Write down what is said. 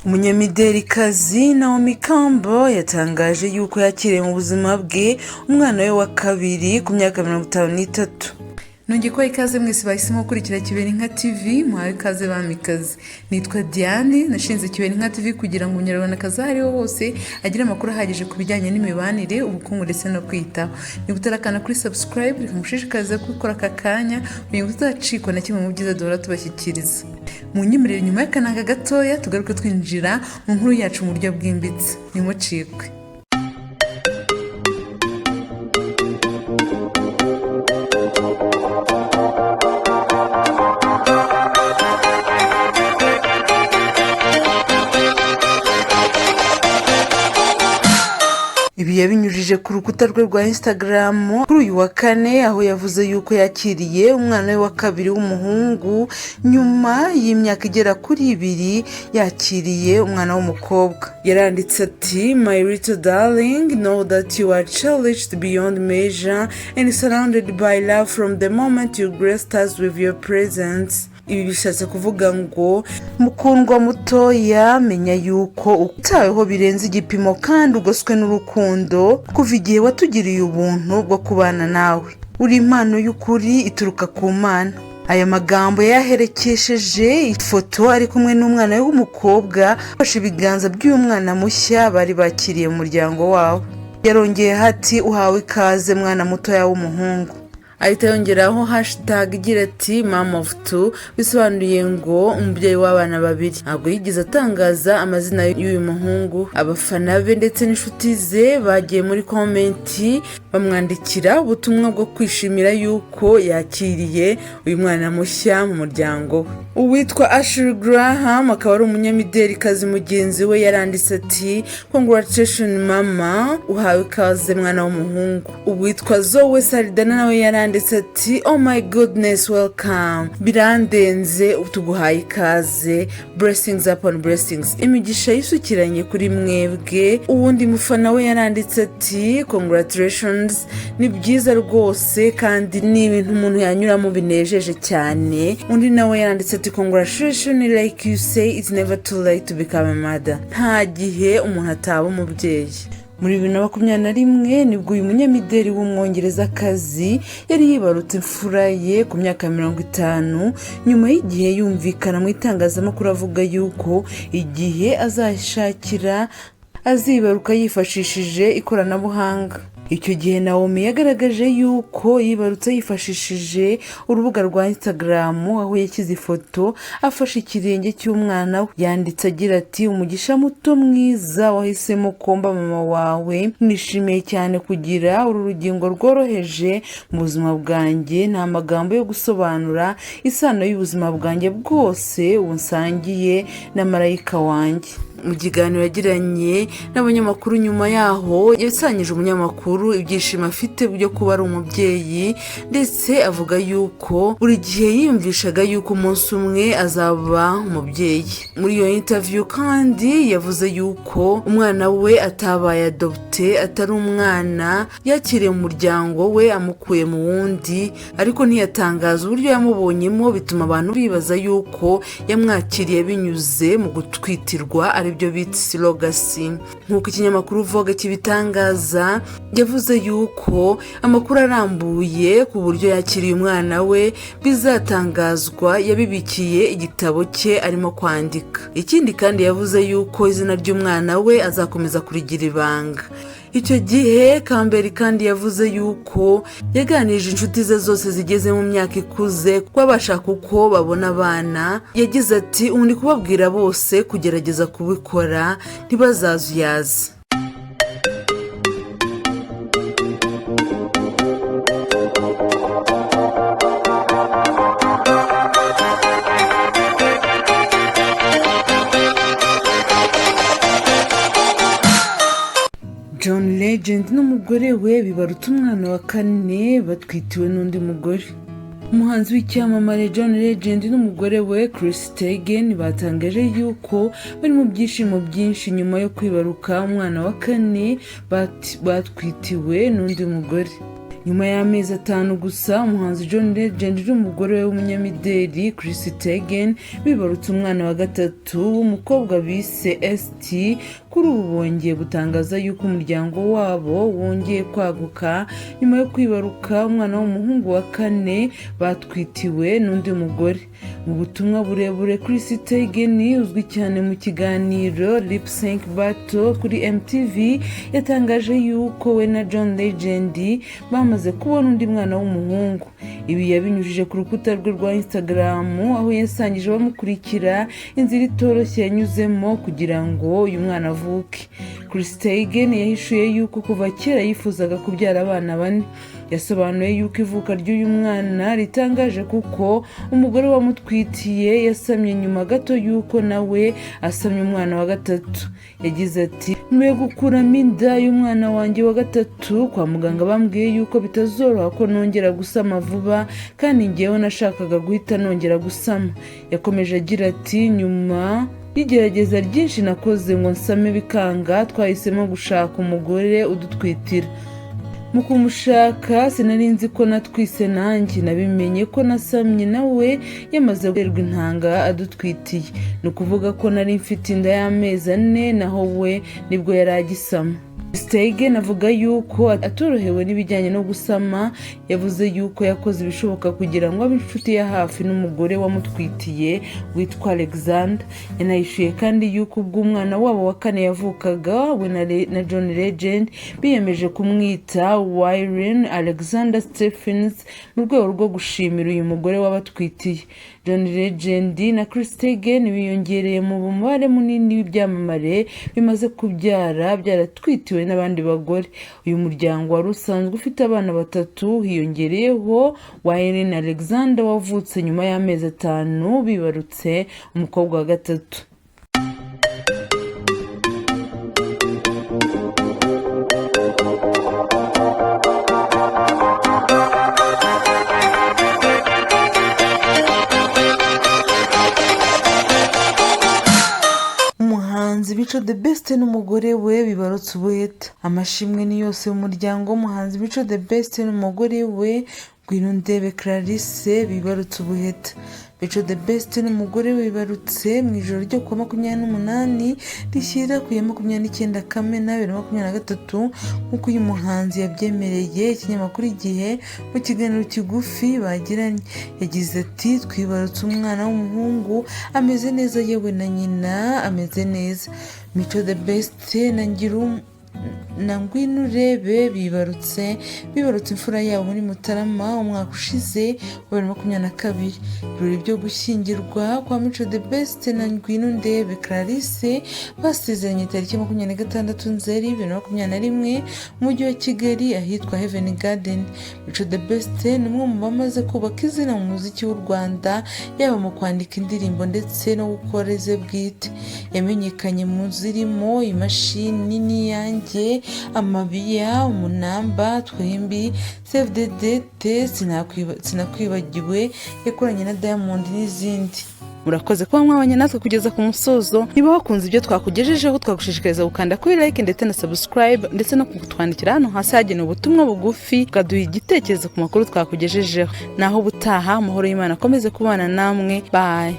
umunyamidelikazi Naomi Campbell yatangaje yuko yakiriye mu buzima bwe umwana we wa kabiri ku myaka 53. Nongeye ikaze mwese bahisemo gukurikira Kibeninka TV, muhawe ikaze bamikazi. Nitwa Diane, nashinze Kibeninka TV kugira ngo umunyarwandakazi aho ariho hose agire amakuru ahagije ku bijyanye n'imibanire, ubukungu ndetse no kwitaho. Niba utarakana kuri subscribe, reka mushishikarize gukora aka kanya kugira ngo utacikwa na kimwe mu byiza duhora tubashyikiriza. Mu nyemerere nyuma y'akananga gatoya tugaruke twinjira mu nkuru yacu mu buryo bwimbitse. Nimucikwe. Ibi yabinyujije ku rukuta rwe rwa Instagram kuri uyu wa kane, aho yavuze yuko yakiriye umwana we wa kabiri w'umuhungu nyuma y'imyaka igera kuri 2 yakiriye umwana w'umukobwa. Yaranditse ati, "My little darling, know that you are cherished beyond measure and surrounded by love from the moment you graced us with your presence." Ibi bishatse kuvuga ngo mukundwa mutoya, menya yuko utaweho birenze igipimo kandi ugoswe n'urukundo kuva igihe watugiriye ubuntu bwo kubana nawe. Uri impano y'ukuri ituruka ku Mana. Aya magambo yaherekesheje ifoto ari kumwe n'umwana we w'umukobwa bafashe ibiganza by'umwana mushya bari bakiriye mu muryango wabo. Yarongeye ati, "Uhawe ikaze mwana mutoya w'umuhungu." Ahita yongeraho hashtag igira ati mom of two, bisobanuye ngo umubyeyi w'abana babiri. Ntabwo yigeze atangaza amazina y'uyu muhungu. Abafana be ndetse n'inshuti ze bagiye muri komenti bamwandikira ubutumwa bwo kwishimira yuko yakiriye uyu mwana mushya mu muryango we. Uwitwa Ashley Graham akaba ari umunyamidelikazi mugenzi we yaranditse ati, "Congratulations mama, uhawe ikaze mwana w'umuhungu." Uwitwa Zoe Saldana nawe yaranditse ati, "Oh my goodness, welcome. Birandenze, tuguhaye ikaze. Blessings upon blessings. Imigisha yisukiranye kuri mwebwe." Uwundi mufana we yaranditse ati, "Congratulations. Ni byiza rwose kandi ni ibintu umuntu yanyuramo binejeje cyane." Undi nawe yaranditse ati, "Congratulations, like you say, it's never too late to become a mother." Nta gihe umuntu ataba umubyeyi. Muri 2021 nibwo uyu munyamideli w'umwongerezakazi yari yibarutse imfura ye ku myaka 50 nyuma y'igihe yumvikana mu itangazamakuru avuga yuko igihe azashakira azibaruka yifashishije ikoranabuhanga. Icyo gihe Naomi yagaragaje yuko yibarutse yifashishije urubuga rwa Instagram, aho yashyize ifoto afashe ikirenge cy'umwana we. Yanditse agira ati, "Umugisha muto mwiza wahisemo komba mama wawe. Nishimiye cyane kugira uru rugingo rworoheje mu buzima bwanjye. Nta magambo yo gusobanura isano y'ubuzima bwanjye bwose unsangiye na marayika wanjye." Mu kiganiro yagiranye n'abanyamakuru nyuma yaho, yasangije umunyamakuru ibyishimo afite byo kuba ari umubyeyi, ndetse avuga yuko buri gihe yiyumvishaga yuko umunsi umwe azaba umubyeyi. Muri iyo interview kandi yavuze yuko umwana we atabaye adopte, atari umwana yakiriye mu muryango we amukuye mu wundi, ariko ntiyatangaza uburyo yamubonyemo, bituma abantu bibaza yuko yamwakiriye binyuze mu gutwitirwa byo bita surrogacy. Nk'uko ikinyamakuru Vogue kibitangaza, yavuze yuko amakuru arambuye ku buryo yakiriye umwana we bizatangazwa yabibikiye igitabo cye arimo kwandika. Ikindi kandi yavuze yuko izina ry'umwana we azakomeza kurigira ibanga. Icyo gihe Campbell kandi yavuze yuko yaganije inshuti ze zose zigeze mu myaka ikuze kuba bashaka uko babona abana. Yagize ati, "Ubu ndi kubabwira bose kugerageza kubikora, ntibazazuyaze." John Legend n'umugore we bibarutse umwana wa 4 batwitiwe n'undi mugore. Umuhanzi w'icyamamare John Legend n'umugore we Chris Teigen batangaje yuko bari mu byishimo byinshi nyuma yo kwibaruka umwana wa 4 batwitiwe n'undi mugore. nyuma y'amezi 5 gusa umuhanzi John Legend n'umugore we w'umunyamideli Chris Teigen bibarutse umwana wa gatatu w'umukobwa bise ST. Kuri ubu bongeye gutangaza yuko umuryango wabo wongeye kwaguka nyuma yo kwibaruka umwana w'umuhungu wa 4 batwitiwe n'undi mugore. Mu butumwa burebure Chris Teigen uzwi cyane mu kiganiro Lip Sync Battle kuri MTV yatangaje yuko we na John Legend bamaze kubona undi mwana w'umuhungu. Ibi yabinyujije ku rukuta rwe rwa Instagram aho yasangije bamukurikira inzira itoroshye yanyuzemo kugira ngo uyu mwana avuke. Chris Teigen yahishuye yuko kuva kera yifuzaga kubyara abana 4. Yasobanuye yuko ivuka ry'uyu mwana ritangaje kuko umugore wamutwitiye yasamye nyuma gato yuko nawe asamye umwana wa gatatu. Yagize ati "Nwe gukuramo inda y'umwana wanjye wa gatatu kwa muganga bambwiye yuko bitazoroha ko nongera gusama vuba kandi ngewe nashakaga guhita nongera gusama." Yakomeje agira ati "Nyuma igerageza ryinshi nakoze ngo nsame bikanga twahisemo gushaka umugore udutwitira. Mu kumushaka sinari nzi ko natwise nanjye nabimenye ko nasamye nawe yamaze guterwa intanga adutwitiye. Ni ukuvuga ko nari mfite inda y'amezi 4 naho we nibwo yari agisama." Teigen avuga yuko atorohewe n'ibijyanye no gusama. Yavuze yuko yakoze ibishoboka kugira ngo abe inshuti ya hafi n'umugore wamutwitiye witwa Alexander. Yanayishuye kandi yuko ubwo umwana wabo wa 4 yavukaga we na John Legend biyemeje kumwita Wyren Alexander Stephens mu rwego rwo gushimira uyu mugore wabatwitiye. John Legend na Chris Teigen biyongereye mu mubare munini w'ibyamamare bimaze kubyara byaratwitiwe n'abandi bagore. Uyu muryango wari usanzwe ufite abana 3 hiyongereyeho Wyren Alexander wavutse nyuma y'amezi 5 bibarutse umukobwa wa gatatu. Umuhanzi Mico The Best n'umugore we bibarutse ubuheta. Amashimwe ni yose mu muryango w'umuhanzi Mico The Best n'umugore we Ngwinundebe Clarisse bibarutse ubuheta. Mico The Best n'umugore we bibarutse mu ijoro ryo kuwa 28 rishyira ku ya 29 Kamena 2023 nk'uko uyu muhanzi yabyemereye ikinyamakuru Igihe mu kiganiro kigufi bagiranye. Yagize ati "Twibarutse umwana w'umuhungu ameze neza yewe na nyina ameze neza." Mico The Best na Ngwinurebe bibarutse imfura yabo muri Mutarama umwaka ushize wa 2022. Ibirori byo gushyingirwa kwa Mico The Best na Ngwinundebe Clarisse basezeranye tariki 26 Nzeri 2021 mu mujyi wa Kigali ahitwa Heaven Garden. Mico The Best ni umwe mu bamaze kubaka izina mu muziki w'u Rwanda yaba mu kwandika indirimbo ndetse no gukora ze bwite. Yamenyekanye mu zirimo Imashini n'Iyanjye, Amabiya, Umunamba, Twembi, Save the Date, Sinakwibagiwe yakoranye na Diamond n'izindi. Murakoze kuba mwabanye natwe kugeza ku musozo. Niba wakunze ibyo twakugejejeho twagushishikariza gukanda kuri like ndetse na subscribe ndetse no kutwandikira hano hasi hagenewe ubutumwa bugufi ukaduha igitekerezo ku makuru twakugejejeho. Naho ubutaha amahoro y'Imana akomeze kubana namwe. Bye.